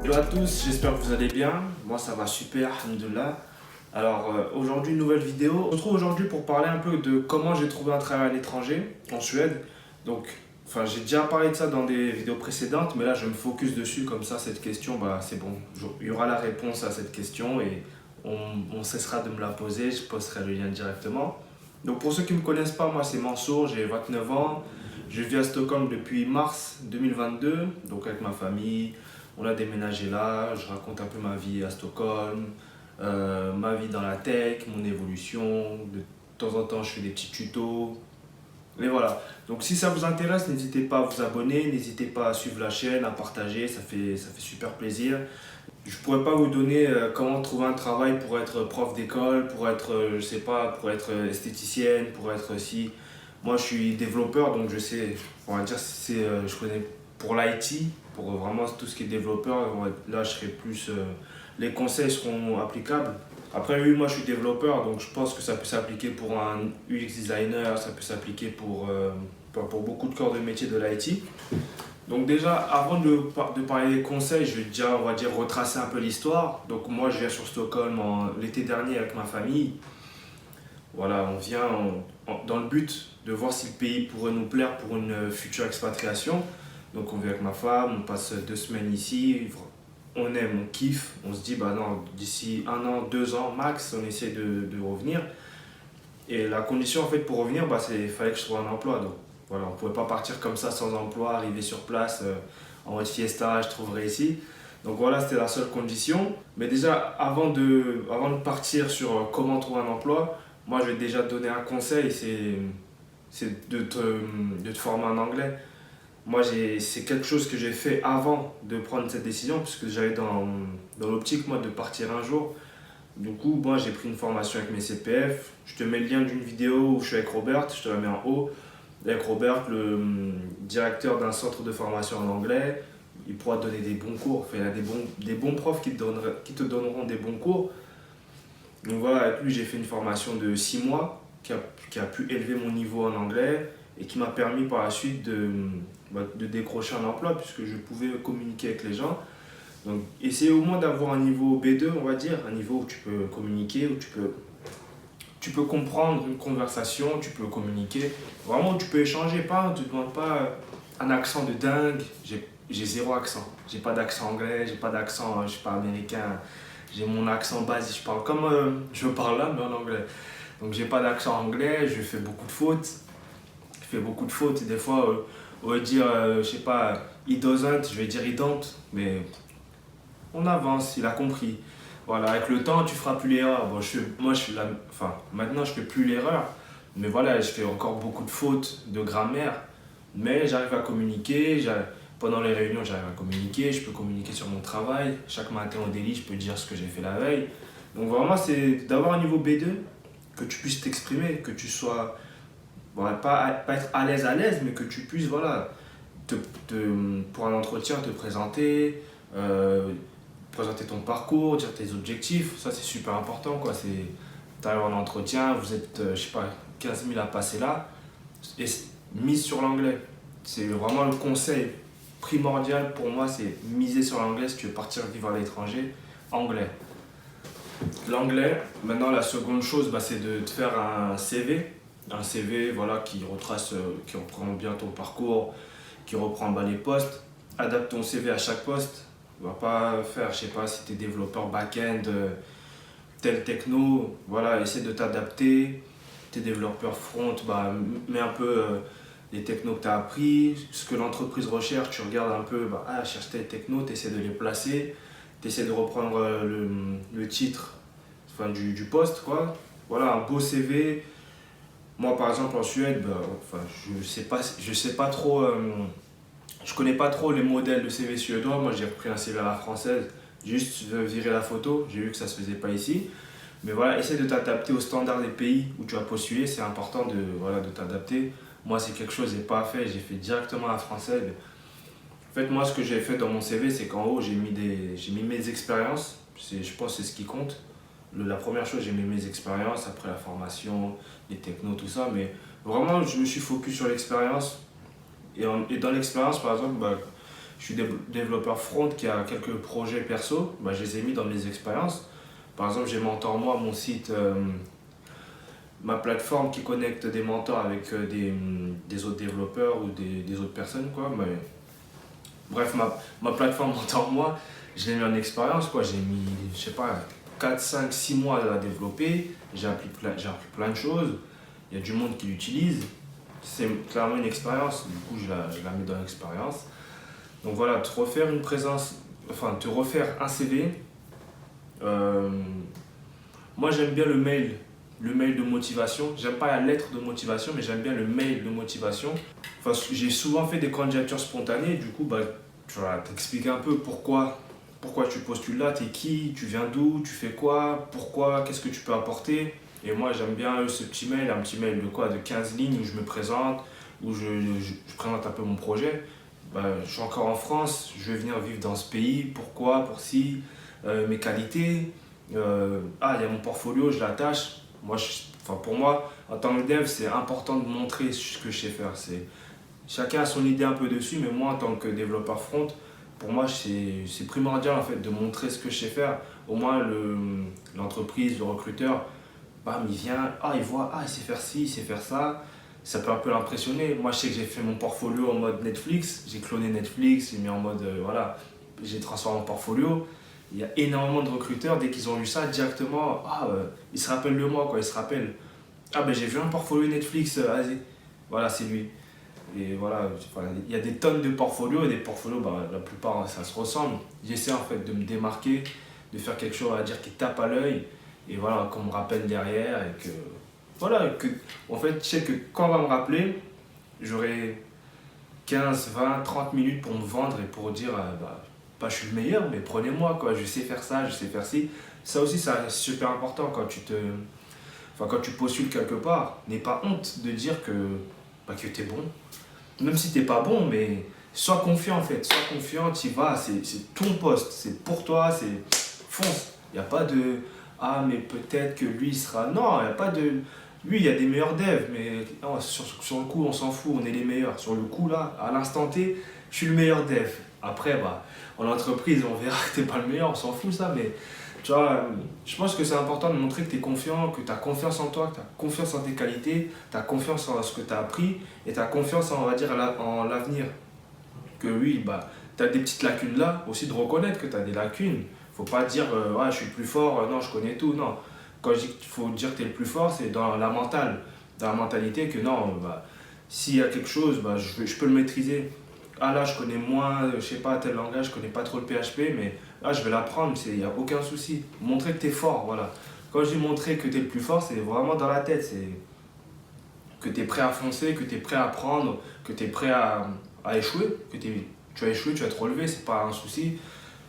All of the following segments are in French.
Hello à tous, j'espère que vous allez bien. Moi ça va super, alhamdoulilah. Alors aujourd'hui une nouvelle vidéo. Je me retrouve aujourd'hui pour parler un peu de comment j'ai trouvé un travail à l'étranger, en Suède. Donc, j'ai déjà parlé de ça dans des vidéos précédentes, mais là je me focus dessus comme ça cette question, c'est bon. Il y aura la réponse à cette question et on cessera de me la poser, je posterai le lien directement. Donc pour ceux qui ne me connaissent pas, moi c'est Mansour, j'ai 29 ans. Je vis à Stockholm depuis mars 2022, donc avec ma famille. On a déménagé là, je raconte un peu ma vie à Stockholm, ma vie dans la tech, mon évolution. De temps en temps, je fais des petits tutos. Et voilà. Donc si ça vous intéresse, n'hésitez pas à vous abonner, n'hésitez pas à suivre la chaîne, à partager, ça fait super plaisir. Je pourrais pas vous donner comment trouver un travail pour être prof d'école, pour être, je sais pas, pour être esthéticienne, pour être si. Moi, je suis développeur, donc je sais, on va dire, je connais pour l'IT, pour vraiment tout ce qui est développeur. Là, je serai plus, les conseils seront applicables. Après, oui, moi, je suis développeur, donc je pense que ça peut s'appliquer pour un UX designer, ça peut s'appliquer pour beaucoup de corps de métier de l'IT. Donc déjà, avant de parler des conseils, je vais déjà, on va dire, retracer un peu l'histoire. Donc moi, je viens sur Stockholm l'été dernier avec ma famille. Voilà, on vient dans le but de voir si le pays pourrait nous plaire pour une future expatriation. Donc on vient avec ma femme, on passe 2 semaines ici, on aime, on kiffe, on se dit bah non, d'ici 1 an, 2 ans max, on essaie de revenir. Et la condition en fait pour revenir, il fallait que je trouve un emploi. Donc voilà, on ne pouvait pas partir comme ça sans emploi, arriver sur place en mode fiesta, je trouverai ici. Donc voilà, c'était la seule condition. Mais déjà, avant de partir sur comment trouver un emploi, moi je vais déjà te donner un conseil, c'est de te former en anglais. Moi, c'est quelque chose que j'ai fait avant de prendre cette décision, puisque j'avais dans l'optique moi, de partir un jour. Du coup, moi j'ai pris une formation avec mes CPF. Je te mets le lien d'une vidéo où je suis avec Robert, je te la mets en haut. Avec Robert, le directeur d'un centre de formation en anglais, il pourra te donner des bons cours. Enfin, il y a des bons profs qui te donneront des bons cours. Donc voilà, avec lui j'ai fait une formation de 6 mois qui a pu élever mon niveau en anglais et qui m'a permis par la suite de décrocher un emploi puisque je pouvais communiquer avec les gens. Donc, essayer au moins d'avoir un niveau B2, on va dire, un niveau où tu peux communiquer, où tu peux comprendre une conversation, tu peux communiquer, vraiment où tu peux échanger, on ne te demande pas un accent de dingue, j'ai zéro accent, j'ai pas d'accent anglais, j'ai pas d'accent, je suis pas américain, j'ai mon accent basique, je parle comme je parle là, mais en anglais. Donc j'ai pas d'accent anglais, je fais beaucoup de fautes, et des fois, on va dire, je sais pas, he doesn't, je vais dire he don't, mais on avance, il a compris. Voilà, avec le temps, tu feras plus l'erreur. Bon, maintenant, je fais plus l'erreur, mais voilà, je fais encore beaucoup de fautes de grammaire, mais j'arrive à communiquer. Pendant les réunions, j'arrive à communiquer. Je peux communiquer sur mon travail. Chaque matin au délit, je peux dire ce que j'ai fait la veille. Donc vraiment, c'est d'avoir un niveau B2, que tu puisses t'exprimer, que tu sois, pas être à l'aise, mais que tu puisses, voilà, pour un entretien, te présenter. Présenter ton parcours, dire tes objectifs, ça c'est super important quoi. Tu arrives en entretien, vous êtes, je sais pas, 15 000 à passer là, et mise sur l'anglais. C'est vraiment le conseil primordial pour moi, c'est miser sur l'anglais si tu veux partir vivre à l'étranger, anglais. L'anglais, maintenant la seconde chose, c'est de te faire un CV. Un CV voilà, qui reprend bien ton parcours, qui reprend les postes. Adapte ton CV à chaque poste. On va pas faire, je sais pas, si tu es développeur back-end, tel techno, voilà, essaie de t'adapter. Tu es développeur front, mets un peu les technos que tu as appris, ce que l'entreprise recherche, tu regardes un peu, cherche tes technos, tu essaies de les placer, tu essaies de reprendre le titre du poste, quoi. Voilà, un beau CV. Moi, par exemple, en Suède, je sais pas trop. Je connais pas trop les modèles de CV suédois. Moi, j'ai repris un CV à la française, juste virer la photo. J'ai vu que ça se faisait pas ici. Mais voilà, essaie de t'adapter aux standards des pays où tu as postulé. C'est important de t'adapter. Moi, c'est quelque chose que j'ai pas fait. J'ai fait directement à la française. En fait, moi, ce que j'ai fait dans mon CV, c'est qu'en haut, j'ai mis mes expériences. Je pense que c'est ce qui compte. La première chose, j'ai mis mes expériences, après la formation, les technos, tout ça. Mais vraiment, je me suis focus sur l'expérience. Et dans l'expérience, par exemple, je suis développeur front qui a quelques projets perso, bah, je les ai mis dans mes expériences. Par exemple, j'ai Mentor Moi, mon site, ma plateforme qui connecte des mentors avec des autres développeurs ou des autres personnes, quoi. Mais, bref, ma plateforme Mentor Moi, je l'ai mis en expérience, quoi. J'ai mis, je sais pas, 4 5 6 mois à la développer. J'ai appris plein de choses. Il y a du monde qui l'utilise. C'est clairement une expérience. Du coup, je la mets dans l'expérience. Donc voilà, te refaire une présence, enfin, te refaire un CV. euh, Moi, j'aime bien le mail de motivation. J'aime pas la lettre de motivation, mais j'aime bien le mail de motivation. Enfin, j'ai souvent fait des candidatures spontanées. Du coup, bah, tu vas t'expliquer un peu pourquoi tu postules là, t'es qui, tu viens d'où, tu fais quoi, pourquoi, qu'est-ce que tu peux apporter. Et moi, j'aime bien ce petit mail, un petit mail de quoi, de 15 lignes où je me présente, où je présente un peu mon projet. Bah, je suis encore en France, je vais venir vivre dans ce pays, pourquoi, pour si, mes qualités. Il y a mon portfolio, je l'attache. Enfin, pour moi, en tant que dev, c'est important de montrer ce que je sais faire. Chacun a son idée un peu dessus, mais moi, en tant que développeur front, pour moi, c'est primordial en fait, de montrer ce que je sais faire. Au moins, l'entreprise, le recruteur, bam, il vient, il voit, il sait faire ci, il sait faire ça. Ça peut un peu l'impressionner. Moi, je sais que j'ai fait mon portfolio en mode Netflix. J'ai cloné Netflix, j'ai mis en mode, voilà, j'ai transformé en portfolio. Il y a énormément de recruteurs, dès qu'ils ont lu ça, directement, ils se rappellent de moi, quoi. Ils se rappellent, ben j'ai vu un portfolio Netflix, vas-y. Voilà, c'est lui. Et voilà, enfin, il y a des tonnes de portfolios et des portfolios, bah, la plupart, ça se ressemble. J'essaie en fait de me démarquer, de faire quelque chose à dire qui tape à l'œil et voilà, qu'on me rappelle derrière et que, voilà, en fait, je sais que quand on va me rappeler, j'aurai 15 20 30 minutes pour me vendre et pour dire, pas je suis le meilleur, mais prenez-moi, quoi, je sais faire ça, je sais faire ci. Ça aussi, c'est super important quand tu postules quelque part. N'aie pas honte de dire que tu es bon. Même si t'es pas bon, mais sois confiant en fait, sois confiant, tu y vas, c'est ton poste, c'est pour toi, c'est fonce. Il n'y a pas de mais peut-être que lui il sera. Non, il n'y a pas de. Lui, il y a des meilleurs devs, mais non, sur le coup, on s'en fout, on est les meilleurs. Sur le coup, là, à l'instant T, je suis le meilleur dev. Après, bah, en entreprise, on verra que t'es pas le meilleur, on s'en fout ça, mais tu vois, je pense que c'est important de montrer que tu es confiant, que tu as confiance en toi, que tu as confiance en tes qualités, tu as confiance en ce que tu as appris et tu as confiance, on va dire, en l'avenir. Que oui, bah, tu as des petites lacunes là, aussi de reconnaître que tu as des lacunes. Faut pas dire, je suis le plus fort, non, je connais tout. Non. Quand je dis qu'il faut dire que tu es le plus fort, c'est dans la mentale, dans la mentalité que non, bah, s'il y a quelque chose, bah, je peux le maîtriser. Là, je connais moins, je sais pas, tel langage, je connais pas trop le PHP, mais là, je vais l'apprendre, il n'y a aucun souci. Montrer que tu es fort, voilà. Quand je dis montrer que tu es le plus fort, c'est vraiment dans la tête. C'est que tu es prêt à foncer, que tu es prêt à apprendre, que tu es prêt à échouer, tu vas échouer, tu vas te relever, c'est pas un souci.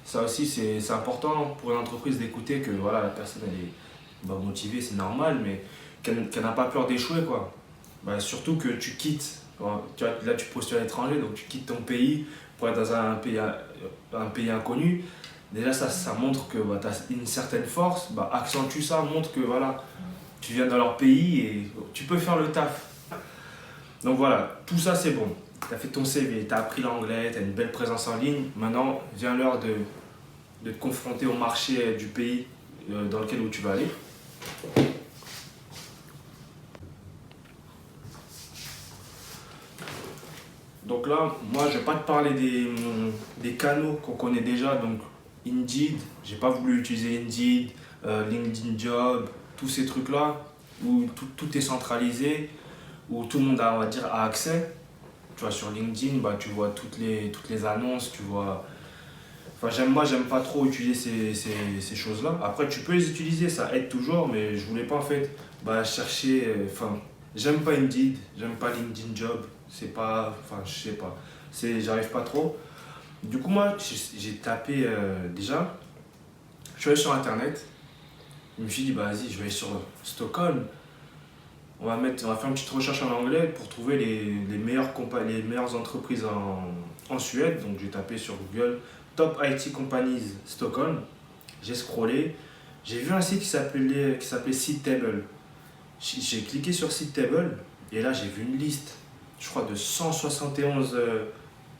Ça aussi, c'est important pour une entreprise d'écouter que voilà, la personne elle est motivée, c'est normal, mais qu'elle n'a pas peur d'échouer, quoi. Bah, surtout que tu quittes, là tu postules à l'étranger, donc tu quittes ton pays pour être dans un pays inconnu. Déjà, ça montre que tu as une certaine force, accentue ça, montre que voilà, tu viens dans leur pays et tu peux faire le taf. Donc voilà, tout ça c'est bon. Tu as fait ton CV, tu as appris l'anglais, tu as une belle présence en ligne. Maintenant, vient l'heure de te confronter au marché du pays dans lequel où tu vas aller. Donc là, moi, je ne vais pas te parler des canaux qu'on connaît déjà. Donc Indeed, j'ai pas voulu utiliser Indeed, LinkedIn Job, tous ces trucs-là, où tout est centralisé, où tout le monde a, on va dire, a accès. Tu vois, sur LinkedIn, tu vois toutes les annonces, tu vois. Enfin, moi, j'aime pas trop utiliser ces choses-là. Après, tu peux les utiliser, ça aide toujours, mais je voulais pas en fait chercher. J'aime pas Indeed, j'aime pas LinkedIn Job. C'est pas. Enfin, je sais pas. J'arrive pas trop. Du coup, moi, j'ai tapé déjà. Je suis allé sur internet. Je me suis dit, vas-y, je vais aller sur Stockholm. On va faire une petite recherche en anglais pour trouver les meilleures entreprises en Suède. Donc j'ai tapé sur Google Top IT Companies Stockholm. J'ai scrollé. J'ai vu un site qui s'appelait Seedtable. J'ai cliqué sur Seedtable et là j'ai vu une liste, je crois, de 171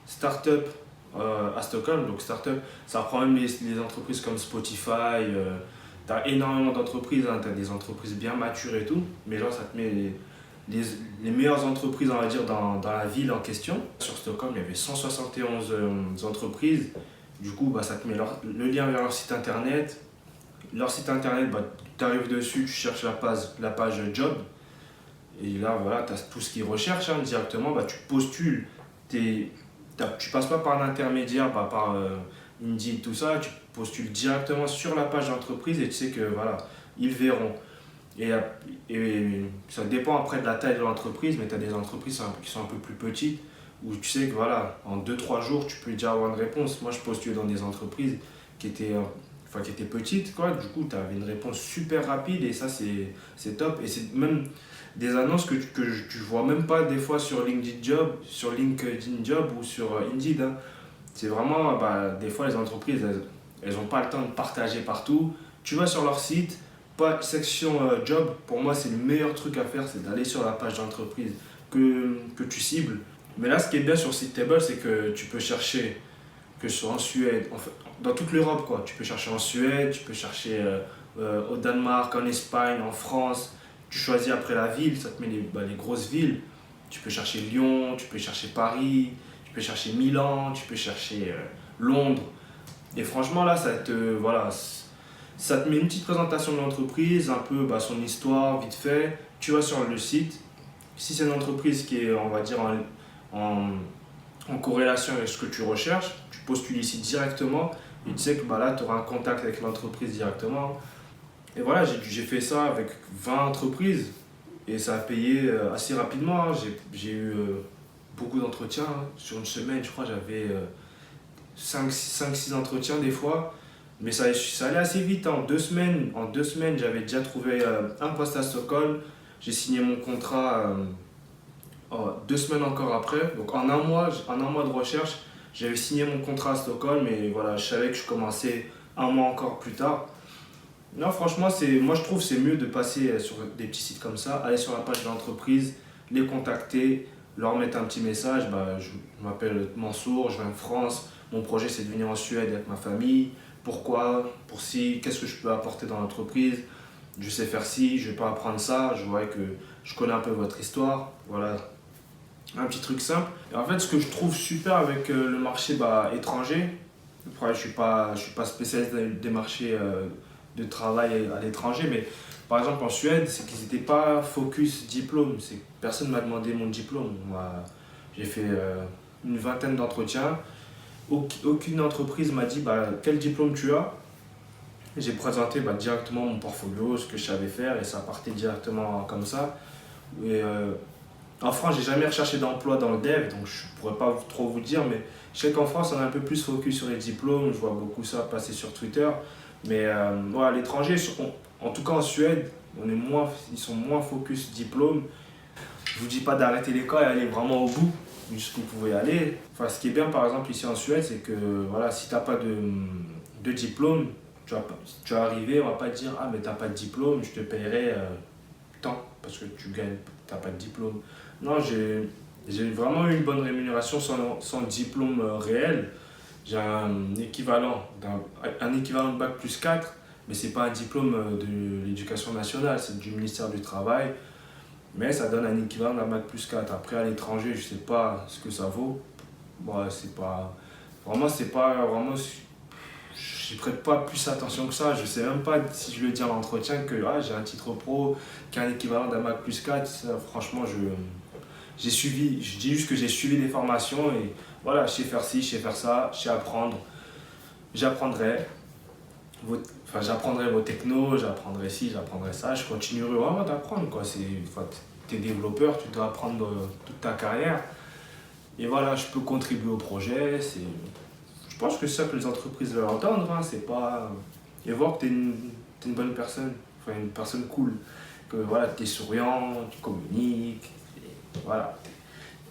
startups à Stockholm. Donc start-up, ça reprend même les entreprises comme Spotify. Tu as énormément d'entreprises, hein, tu as des entreprises bien matures et tout, mais genre ça te met les meilleures entreprises, on va dire, dans la ville en question. Sur Stockholm, il y avait 171 entreprises. Du coup, bah, ça te met le lien vers leur site internet. Leur site internet, bah, tu arrives dessus, tu cherches la page job. Et là, voilà, tu as tout ce qu'ils recherchent, hein, directement. Bah, tu postules. Tu passes pas par un intermédiaire, bah, par Indeed, tout ça. Tu postules directement sur la page d'entreprise et tu sais que voilà, ils verront. Et, et ça dépend après de la taille de l'entreprise, mais tu as des entreprises qui sont un peu plus petites où tu sais que voilà, en 2-3 jours, tu peux déjà avoir une réponse. Moi, je postulais dans des entreprises qui étaient, qui étaient petites, quoi. Du coup, tu avais une réponse super rapide et ça, c'est top. Et c'est même des annonces que tu vois même pas des fois sur LinkedIn Job ou sur Indeed, hein. C'est vraiment, bah, des fois, les entreprises, elles n'ont pas le temps de partager partout. Tu vas sur leur site, pas section job. Pour moi, c'est le meilleur truc à faire, c'est d'aller sur la page d'entreprise que tu cibles. Mais là, ce qui est bien sur Seatable, c'est que tu peux chercher, que ce soit en Suède, en fait, dans toute l'Europe, quoi. Tu peux chercher en Suède, tu peux chercher au Danemark, en Espagne, en France. Tu choisis après la ville, ça te met les grosses villes. Tu peux chercher Lyon, tu peux chercher Paris, tu peux chercher Milan, tu peux chercher Londres. Et franchement, là, voilà, ça te met une petite présentation de l'entreprise, un peu bah, son histoire, vite fait. Tu vas sur le site. Si c'est une entreprise qui est, on va dire, en corrélation avec ce que tu recherches, tu postules ici directement et tu sais que bah, là, tu auras un contact avec l'entreprise directement. Et voilà, j'ai fait ça avec 20 entreprises et ça a payé assez rapidement, hein. J'ai eu beaucoup d'entretiens, hein. Sur une semaine, je crois, j'avais 5-6 entretiens des fois. Mais ça allait assez vite, hein. En 2 semaines, j'avais déjà trouvé un poste à Stockholm. J'ai signé mon contrat 2 semaines encore après. Donc en un mois de recherche, j'avais signé mon contrat à Stockholm et voilà, je savais que je commençais un mois encore plus tard. Non, franchement, moi je trouve que c'est mieux de passer sur des petits sites comme ça, aller sur la page de l'entreprise, les contacter, leur mettre un petit message. Bah, je m'appelle Mansour, je viens de France, mon projet c'est de venir en Suède avec ma famille. Pourquoi, qu'est-ce que je peux apporter dans l'entreprise, je sais faire ci, je vais pas apprendre ça, je vois que je connais un peu votre histoire, voilà, un petit truc simple. Et en fait, ce que je trouve super avec le marché bah, étranger, après je suis pas spécialiste des marchés de travail à l'étranger, mais par exemple en Suède, c'est qu'ils n'étaient pas focus diplôme, personne ne m'a demandé mon diplôme. J'ai fait une vingtaine d'entretiens. Aucune entreprise m'a dit bah, quel diplôme tu as. J'ai présenté bah, directement mon portfolio, ce que je savais faire et ça partait directement comme ça. Et, en France, j'ai jamais recherché d'emploi dans le dev, donc je pourrais pas trop vous dire, mais je sais qu'en France, on est un peu plus focus sur les diplômes. Je vois beaucoup ça passer sur Twitter. Mais ouais, à l'étranger, en tout cas en Suède, ils sont moins focus diplôme. Je vous dis pas d'arrêter l'école et aller vraiment au bout jusqu'où vous pouvez aller. Enfin, ce qui est bien par exemple ici en Suède, c'est que voilà, si tu n'as pas de diplôme, tu vas arriver, on va pas te dire ah mais t'as pas de diplôme, je te paierai tant parce que t'as pas de diplôme. Non, j'ai vraiment eu une bonne rémunération sans diplôme réel. J'ai un équivalent de bac plus 4, mais c'est pas un diplôme de l'éducation nationale, c'est du ministère du Travail. Mais ça donne un équivalent d'un bac plus 4. Après, à l'étranger, je sais pas ce que ça vaut. Bon, c'est pas vraiment. J'y prête pas plus attention que ça. Je sais même pas si je le dis à l'entretien que j'ai un titre pro qui a un équivalent d'un bac plus 4. Ça, franchement, je dis juste que j'ai suivi des formations et voilà, je sais faire ci, je sais faire ça, je sais apprendre. J'apprendrai j'apprendrai vos technos, j'apprendrai ci, j'apprendrai ça, je continuerai vraiment d'apprendre, quoi. T'es développeur, tu dois apprendre toute ta carrière. Et voilà, je peux contribuer au projet. Je pense que c'est ça que les entreprises veulent entendre, hein, c'est pas. Et voir que t'es une bonne personne, enfin une personne cool. Que voilà, t'es souriant, tu communiques, et voilà.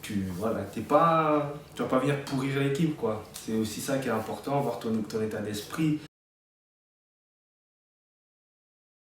Tu vas pas venir pourrir l'équipe, quoi. C'est aussi ça qui est important, voir ton état d'esprit.